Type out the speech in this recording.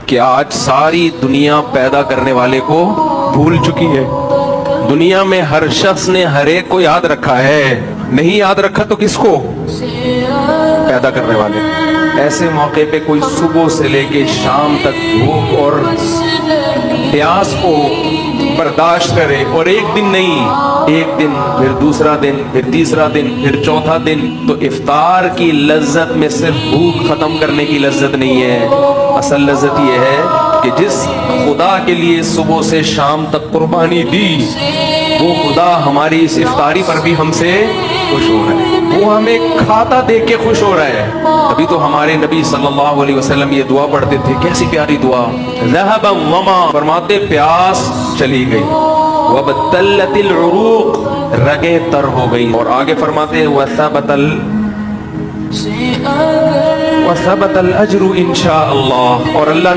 کہ آج ساری دنیا پیدا کرنے والے کو بھول چکی ہے. دنیا میں ہر شخص نے ہر ایک کو یاد رکھا ہے, نہیں یاد رکھا تو کس کو؟ پیدا کرنے والے. ایسے موقع پہ کوئی صبح سے لے کے شام تک بھوک اور پیاس کو برداشت کرے, اور ایک دن نہیں, ایک دن پھر دوسرا دن پھر تیسرا دن پھر چوتھا دن, تو افطار کی لذت میں صرف بھوک ختم کرنے کی لذت نہیں ہے. اصل لذت یہ ہے کہ جس خدا کے لیے صبح سے شام تک قربانی دی, وہ خدا ہماری اس افطاری پر بھی ہم سے خوش ہو رہا ہے, وہ ہمیں کھاتا دیکھ کے خوش ہو رہا ہے. ابھی تو ہمارے نبی صلی اللہ علیہ وسلم یہ دعا پڑھتے تھے, کیسی پیاری دعا, ذهب الظما, فرماتے پیاس چلی گئی, وابتلت العروق, رگیں تر ہو گئی, اور آگے فرماتے وثبت الاجر ان شاء اللہ, اور اللہ